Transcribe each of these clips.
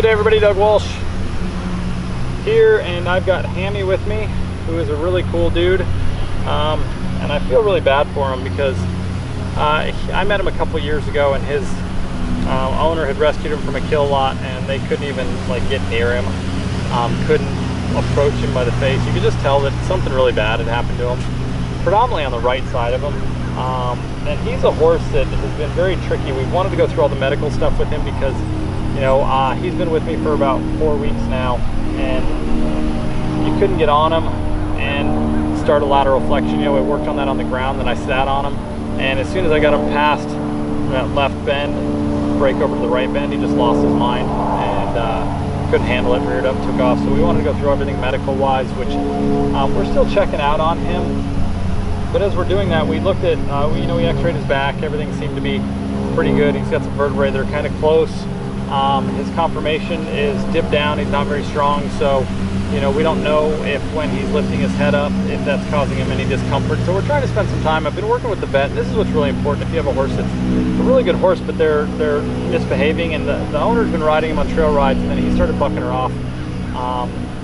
Good day everybody, Doug Walsh here, and I've got Hammy with me, who is a really cool dude, and I feel really bad for him because I met him a couple years ago, and his owner had rescued him from a kill lot, and they couldn't even like get near him, couldn't approach him by the face. You could just tell that something really bad had happened to him, predominantly on the right side of him. And he's a horse that has been very tricky. We wanted to go through all the medical stuff with him because, you know, he's been with me for about 4 weeks now, and you couldn't get on him and start a lateral flexion. You know, we worked on that on the ground, then I sat on him, and as soon as I got him past that left bend, break over to the right bend, he just lost his mind and couldn't handle it, reared up, took off. So we wanted to go through everything medical wise, which we're still checking out on him. But as we're doing that, we looked at, you know, we x-rayed his back. Everything seemed to be pretty good. He's got some vertebrae that are kind of close. His conformation is dipped down. He's not very strong. So, you know, we don't know if when he's lifting his head up, if that's causing him any discomfort. So we're trying to spend some time. I've been working with the vet, and this is what's really important. If you have a horse that's a really good horse, but they're misbehaving, and the owner's been riding him on trail rides, and then he started bucking her off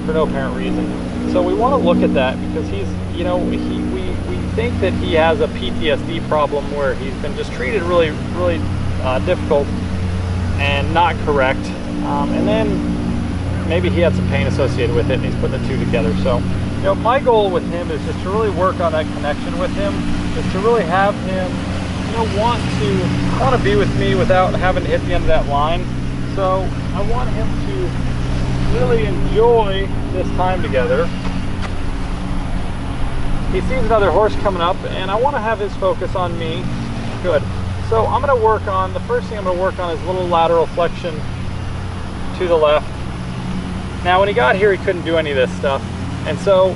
for no apparent reason. So we want to look at that because he's, you know, we think that he has a PTSD problem where he's been just treated really difficult and not correct, and then maybe he had some pain associated with it, and he's putting the two together. So, you know, my goal with him is just to really work on that connection with him, is to really have him, you know, want to be with me without having to hit the end of that line. So I want him to really enjoy this time together. He sees another horse coming up, and I want to have his focus on me. Good. So I'm going to work on, the first thing I'm going to work on is a little lateral flexion to the left. Now when he got here, he couldn't do any of this stuff, and so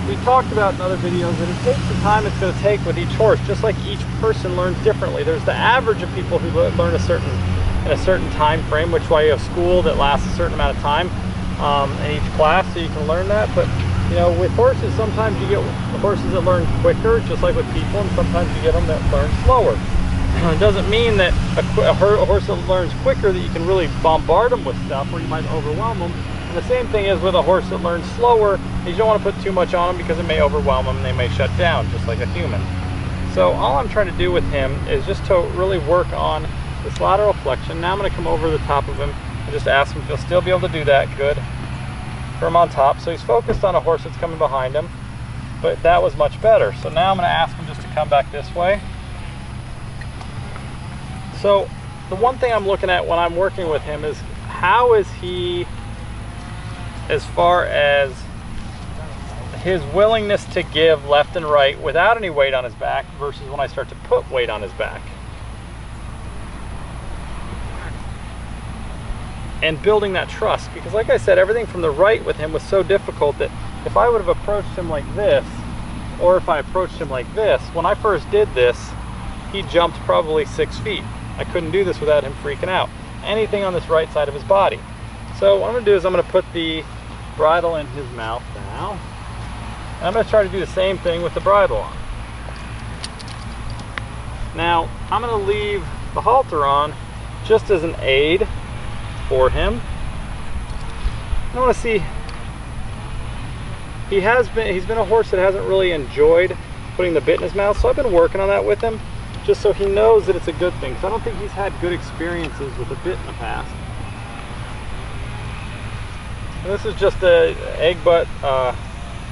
we talked about in other videos that it takes the time it's going to take with each horse, just like each person learns differently. There's the average of people who learn in a certain time frame, which is why you have school that lasts a certain amount of time in each class, so you can learn that. But you know, with horses, sometimes you get horses that learn quicker, just like with people, and sometimes you get them that learn slower. It doesn't mean that a horse that learns quicker that you can really bombard them with stuff, or you might overwhelm them. And the same thing is with a horse that learns slower. You don't want to put too much on them because it may overwhelm them and they may shut down, just like a human. So all I'm trying to do with him is just to really work on this lateral flexion. Now I'm going to come over the top of him and just ask him if he'll still be able to do that. Good. For him on top. So he's focused on a horse that's coming behind him, but that was much better. So now I'm going to ask him just to come back this way. So the one thing I'm looking at when I'm working with him is how is he as far as his willingness to give left and right without any weight on his back versus when I start to put weight on his back. And building that trust, because like I said, everything from the right with him was so difficult that if I would have approached him like this, or if I approached him like this, when I first did this, he jumped probably 6 feet. I couldn't do this without him freaking out. Anything on this right side of his body. So what I'm going to do is I'm going to put the bridle in his mouth now. And I'm going to try to do the same thing with the bridle on. Now, I'm going to leave the halter on just as an aid for him. I want to see, he's been a horse that hasn't really enjoyed putting the bit in his mouth, so I've been working on that with him just so he knows that it's a good thing, because I don't think he's had good experiences with a bit in the past. And this is just a egg butt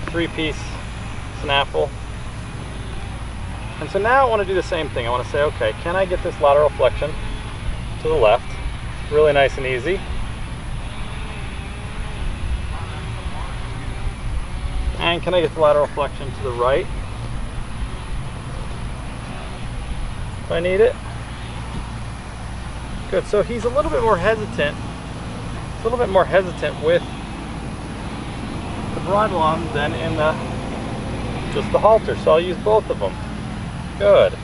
3-piece snaffle. And so now I want to do the same thing. I want to say, okay, can I get this lateral flexion to the left? Really nice and easy. And can I get the lateral flexion to the right if I need it? Good. So he's a little bit more hesitant. He's a little bit more hesitant with the bridle on than in just the halter. So I'll use both of them. Good.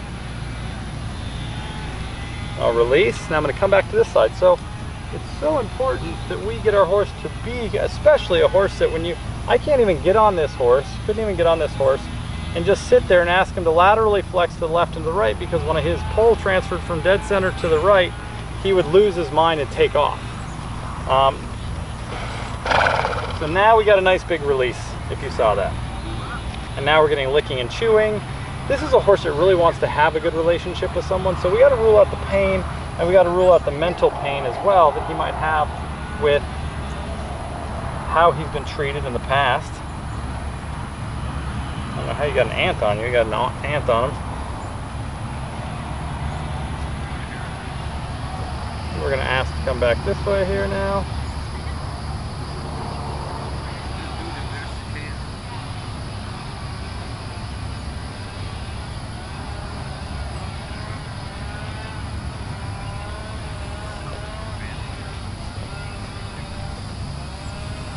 I'll release. Now I'm going to come back to this side. So it's so important that we get our horse to be, especially a horse that I can't even get on this horse, couldn't even get on this horse, and just sit there and ask him to laterally flex to the left and the right, because when his pole transferred from dead center to the right, he would lose his mind and take off. So now we got a nice big release, if you saw that. And now we're getting licking and chewing. This is a horse that really wants to have a good relationship with someone, so we got to rule out the pain, and we got to rule out the mental pain as well that he might have with how he's been treated in the past. I don't know how you got an ant on you. You got an ant on him. We're going to ask to come back this way here now.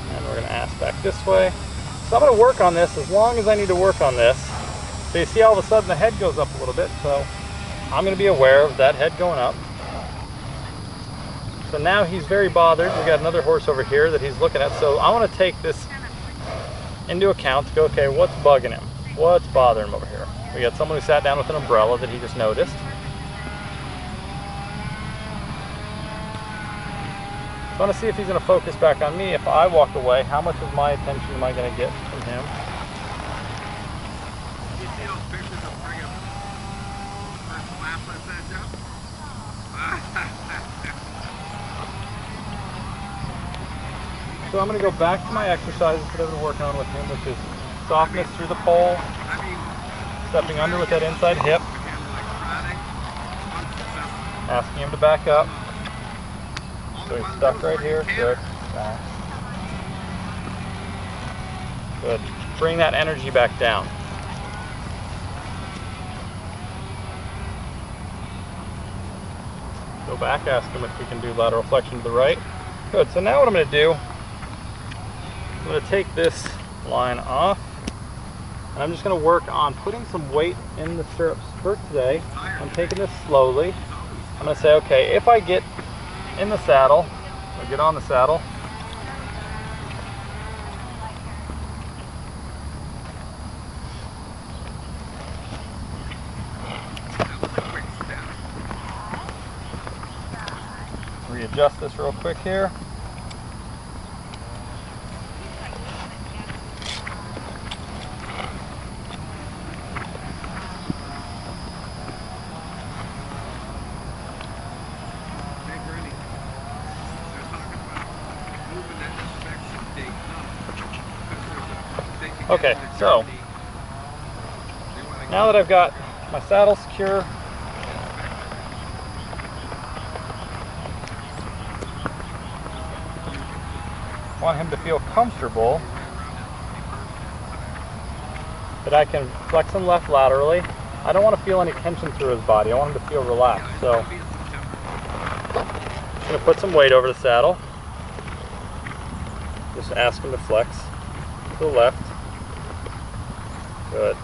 And we're going to ask back this way. So I'm going to work on this as long as I need to work on this. So you see all of a sudden the head goes up a little bit, so I'm going to be aware of that head going up. So now he's very bothered. We got another horse over here that he's looking at. So I want to take this into account to go, okay, what's bugging him? What's bothering him over here? We got someone who sat down with an umbrella that he just noticed. So I want to see if he's going to focus back on me. If I walk away, how much of my attention am I going to get from him? You see those pictures of bringing first lap like that, Joe? So I'm going to go back to my exercises that I've been working on with him, which is softness through the pole, stepping under with that inside hip, asking him to back up. So he's stuck right here. Good. Good. Bring that energy back down. Go back, ask him if we can do lateral flexion to the right. Good. So now what I'm going to do, I'm going to take this line off, and I'm just going to work on putting some weight in the stirrups for today. I'm taking this slowly. I'm going to say, okay, if I get in the saddle, or get on the saddle, readjust this real quick here. Okay, so now that I've got my saddle secure, I want him to feel comfortable that I can flex him left laterally. I don't want to feel any tension through his body. I want him to feel relaxed. So I'm going to put some weight over the saddle. Just ask him to flex to the left. Good.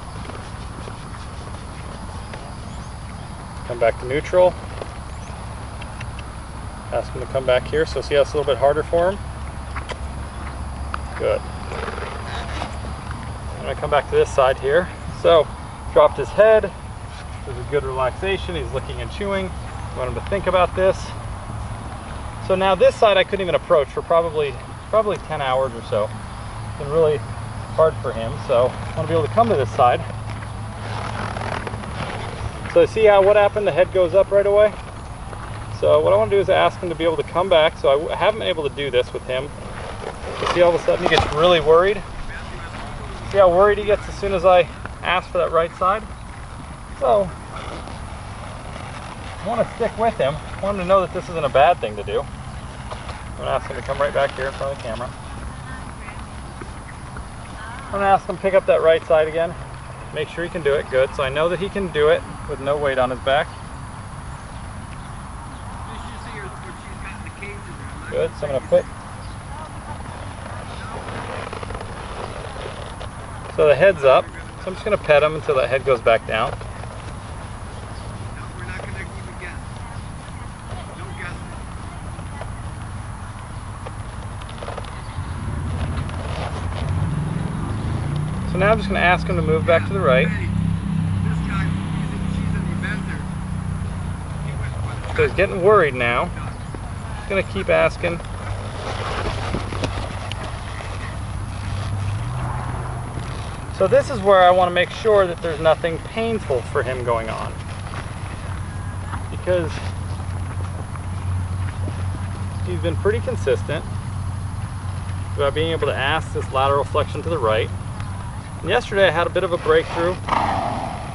Come back to neutral. Ask him to come back here. So see how it's a little bit harder for him? Good. I'm going to come back to this side here. So, dropped his head. There's a good relaxation. He's licking and chewing. I want him to think about this. So now this side I couldn't even approach for probably 10 hours or so. It's been really hard for him. So I want to be able to come to this side. So see how what happened? The head goes up right away. So what I want to do is ask him to be able to come back. So I haven't been able to do this with him. You see all of a sudden he gets really worried. See how worried he gets as soon as I ask for that right side? So I want to stick with him. I want him to know that this isn't a bad thing to do. I'm going to ask him to come right back here in front of the camera. I'm going to ask him to pick up that right side again. Make sure he can do it. Good. So I know that he can do it with no weight on his back. Good. So I'm going to put... So the head's up. So I'm just going to pet him until that head goes back down. So now I'm just going to ask him to move back to the right. So he's getting worried now. Just going to keep asking. So this is where I want to make sure that there's nothing painful for him going on, because he's been pretty consistent about being able to ask this lateral flexion to the right. And yesterday I had a bit of a breakthrough.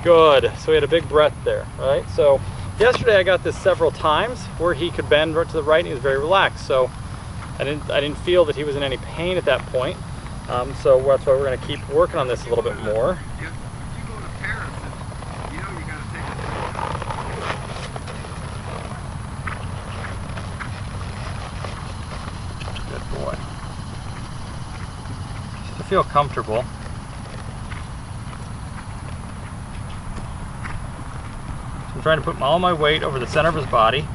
Good, so he had a big breath there, right? So yesterday I got this several times where he could bend right to the right and he was very relaxed. So I didn't feel that he was in any pain at that point. So that's why we're going to keep working on this a little bit more. If you go to Paris, you know you got to take a Good boy. Just to feel comfortable. So I'm trying to put all my weight over the center of his body.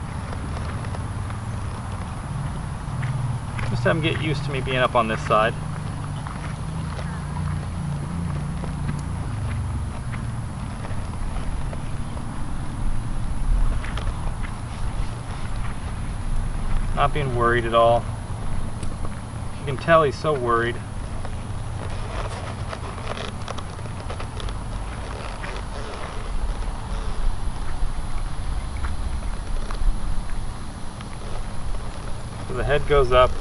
Just have him get used to me being up on this side. Not being worried at all. You can tell he's so worried. So the head goes up.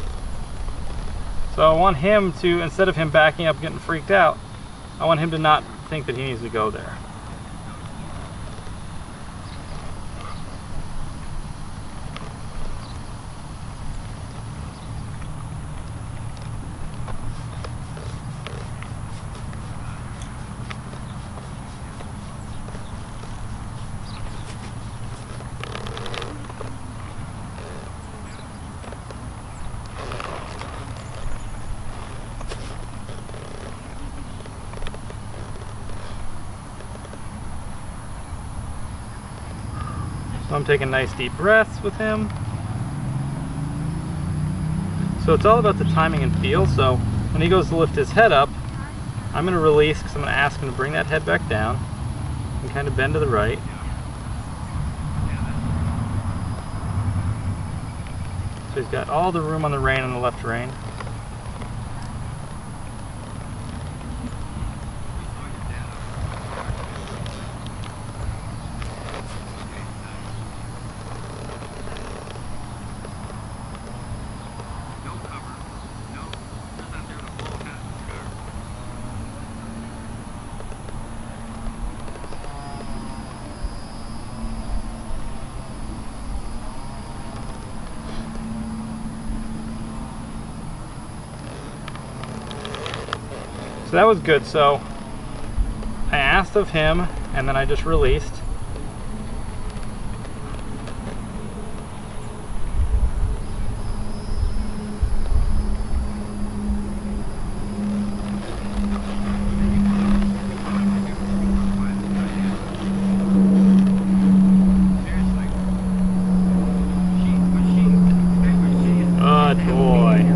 So I want him to, instead of him backing up getting freaked out, I want him to not think that he needs to go there. So I'm taking nice deep breaths with him. So it's all about the timing and feel. So when he goes to lift his head up, I'm going to release because I'm going to ask him to bring that head back down and kind of bend to the right. So he's got all the room on the rein on the left rein. So that was good. So I asked of him and then I just released. Good boy.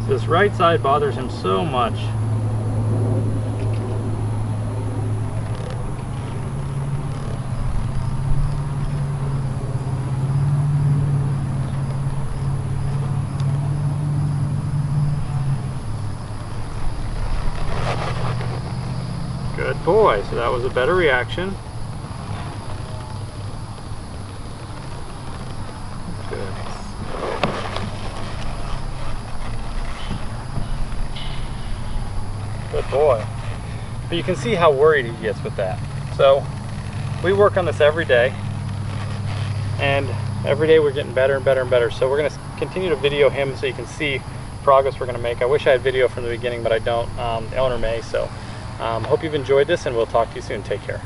This right side bothers him so much. Good boy. So that was a better reaction. Good. Good boy. But you can see how worried he gets with that. So we work on this every day, and every day we're getting better and better and better. So we're going to continue to video him so you can see progress we're going to make. I wish I had video from the beginning, but I don't. The owner may. So hope you've enjoyed this, and we'll talk to you soon. Take care.